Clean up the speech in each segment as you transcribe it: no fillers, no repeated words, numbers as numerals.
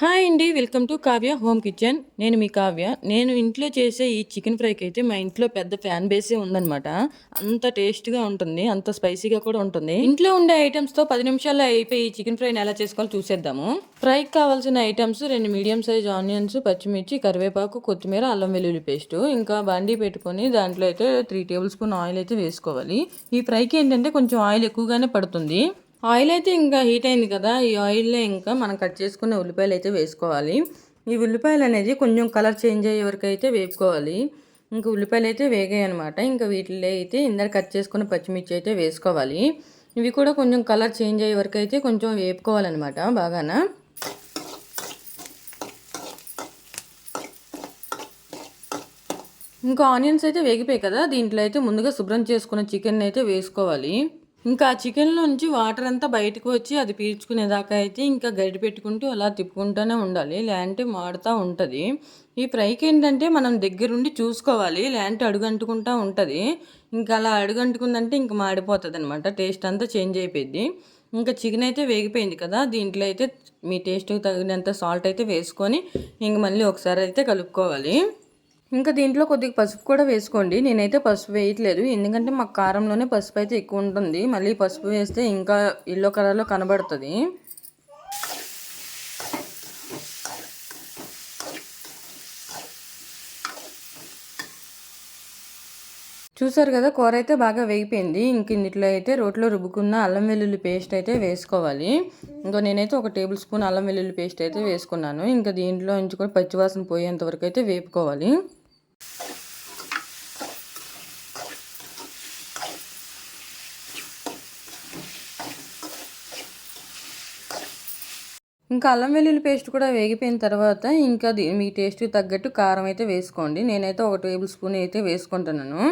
Hi అండి. Welcome to Kavya home kitchen. నేను మీ కావ్య. నేను ఇంట్లో చేసే ఈ చికెన్ ఫ్రైకి అయితే మా ఇంట్లో పెద్ద ఫ్యాన్ బేసే ఉందనమాట. అంత టేస్ట్గా ఉంటుంది, అంత స్పైసీగా కూడా ఉంటుంది. ఇంట్లో ఉండే ఐటమ్స్తో 10 నిమిషాల్లో అయిపోయి ఈ చికెన్ ఫ్రైని ఎలా చేసుకోవాలో చూసేద్దాము. ఫ్రైకి కావాల్సిన ఐటమ్స్ 2 మీడియం సైజ్ ఆనియన్స్, పచ్చిమిర్చి, కరివేపాకు, కొత్తిమీర, అల్లం వెల్లుల్లి పేస్ట్. ఇంకా బండి పెట్టుకొని దాంట్లో అయితే 3 టేబుల్ స్పూన్ ఆయిల్ అయితే వేసుకోవాలి. ఈ ఫ్రైకి ఏంటంటే కొంచెం ఆయిల్ ఎక్కువగానే పడుతుంది. ఆయిల్ అయితే ఇంకా హీట్ అయింది కదా, ఈ ఆయిల్లో ఇంకా మనం కట్ చేసుకున్న ఉల్లిపాయలు అయితే వేసుకోవాలి. ఈ ఉల్లిపాయలు అనేది కొంచెం కలర్ చేంజ్ అయ్యే వరకు అయితే వేపుకోవాలి. ఇంకా ఉల్లిపాయలు అయితే వేగాయి అనమాట. ఇంకా వీటిలో అయితే ఇందాక కట్ చేసుకున్న పచ్చిమిర్చి అయితే వేసుకోవాలి. ఇవి కూడా కొంచెం కలర్ చేంజ్ అయ్యే వరకు అయితే కొంచెం వేపుకోవాలన్నమాట బాగానా. ఇంకా ఆనియన్స్ అయితే వేగిపోయాయి కదా, దీంట్లో అయితే ముందుగా శుభ్రం చేసుకున్న చికెన్ అయితే వేసుకోవాలి. ఇంకా ఆ చికెన్లోంచి వాటర్ అంతా బయటకు వచ్చి అది పీల్చుకునేదాకా అయితే ఇంకా గరిటె పెట్టుకుంటూ అలా తిప్పుకుంటూనే ఉండాలి, లేదంటే మాడుతూ ఉంటుంది. ఈ ఫ్రైకి ఏంటంటే మనం దగ్గరుండి చూసుకోవాలి, లేదంటే అడుగంటుకుంటూ ఉంటుంది. ఇంకా అలా అడుగంటుకుందంటే ఇంకా మాడిపోతుంది అనమాట, టేస్ట్ అంతా చేంజ్ అయిపోయింది. ఇంకా చికెన్ అయితే వేగిపోయింది కదా, దీంట్లో అయితే మీ టేస్ట్కి తగినంత సాల్ట్ అయితే వేసుకొని ఇంక మళ్ళీ ఒకసారి అయితే కలుపుకోవాలి. ఇంకా దీంట్లో కొద్దిగా పసుపు కూడా వేసుకోండి. నేనైతే పసుపు వేయట్లేదు, ఎందుకంటే మాకు కారంలోనే పసుపు అయితే ఎక్కువ ఉంటుంది. మళ్ళీ పసుపు వేస్తే ఇంకా ఎల్లో కలర్లో కనబడుతుంది. చూసారు కదా, కూర అయితే బాగా వేగిపోయింది. ఇంక ఇందులో అయితే రోట్లో రుబ్బుకున్న అల్లం వెల్లుల్లి పేస్ట్ అయితే వేసుకోవాలి. ఇంకా నేనైతే 1 టేబుల్ స్పూన్ అల్లం వెల్లుల్లి పేస్ట్ అయితే వేసుకున్నాను. ఇంకా దీంట్లో నుంచి కూడా పచ్చివాసన పోయేంత వరకు అయితే వేపుకోవాలి. ఇంకా అల్లం వెల్లుల్లి పేస్ట్ కూడా వేగిపోయిన తర్వాత ఇంకా మీ టేస్ట్కి తగ్గట్టు కారం అయితే వేసుకోండి. నేనైతే 1 టేబుల్ స్పూన్ అయితే వేసుకుంటున్నాను.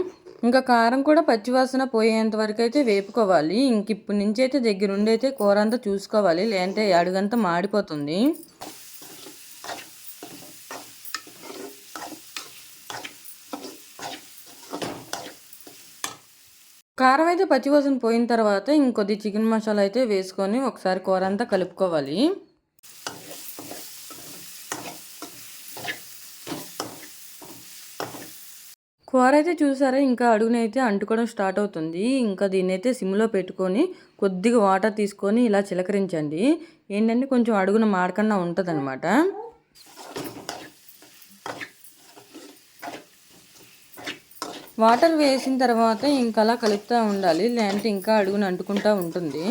ఇంకా కారం కూడా పచ్చివాసన పోయేంత వరకు అయితే వేపుకోవాలి. ఇంక ఇప్పటి నుంచి అయితే దగ్గరుండి అయితే కూర అంతా చూసుకోవాలి, లేదంటే అడుగంతా మాడిపోతుంది. కారం అయితే పచ్చివాసన పోయిన తర్వాత ఇంకొద్ది చికెన్ మసాలా అయితే వేసుకొని ఒకసారి కూర అంతా కలుపుకోవాలి. కూర అయితే చూసారా, ఇంకా అడుగునైతే అంటుకోవడం స్టార్ట్ అవుతుంది. ఇంకా దీన్ని అయితే సిమ్లో పెట్టుకొని కొద్దిగా వాటర్ తీసుకొని ఇలా చిలకరించండి. ఏంటంటే కొంచెం అడుగున మాడకుండా ఉంటుంది అనమాట. వాటర్ వేసిన తర్వాత ఇంకా అలా కలుపుతూ ఉండాలి, లేదంటే ఇంకా అడుగున అంటుకుంటూ ఉంటుంది.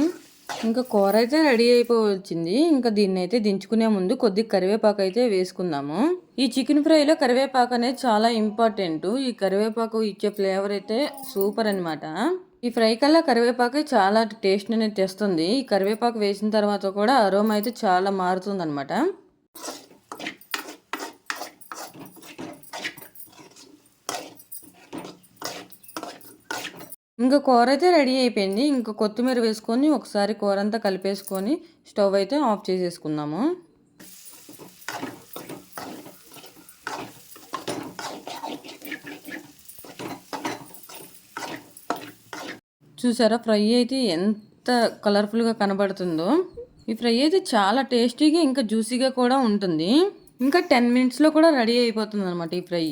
ఇంకా కూర అయితే రెడీ అయిపోవచ్చింది. ఇంకా దీన్ని అయితే దించుకునే ముందు కొద్దిగా కరివేపాకు అయితే వేసుకుందాము. ఈ చికెన్ ఫ్రైలో కరివేపాకు అనేది చాలా ఇంపార్టెంట్. ఈ కరివేపాకు ఇచ్చే ఫ్లేవర్ అయితే సూపర్ అనమాట. ఈ ఫ్రై కల్లా కరివేపాకు చాలా టేస్ట్ అనేది తెస్తుంది. ఈ కరివేపాకు వేసిన తర్వాత కూడా అరోమా అయితే చాలా మారుతుంది అనమాట. ఇంకా కూర అయితే రెడీ అయిపోయింది. ఇంకా కొత్తిమీర వేసుకొని ఒకసారి కూర అంతా కలిపేసుకొని స్టవ్ అయితే ఆఫ్ చేసేసుకుందాము. చూసారా, ఫ్రై అయితే ఎంత కలర్ఫుల్గా కనబడుతుందో. ఈ ఫ్రై అయితే చాలా టేస్టీగా ఇంకా జ్యూసీగా కూడా ఉంటుంది. ఇంకా 10 మినిట్స్లో కూడా రెడీ అయిపోతుంది అనమాట ఈ ఫ్రై.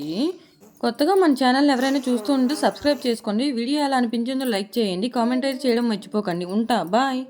కొత్తగా మన ఛానల్ని ఎవరైనా చూస్తూ ఉంటే సబ్స్క్రైబ్ చేసుకోండి. వీడియో ఎలా అనిపించిందో లైక్ చేయండి, కామెంట్ అయితే చేయడం మర్చిపోకండి. ఉంటా, బాయ్.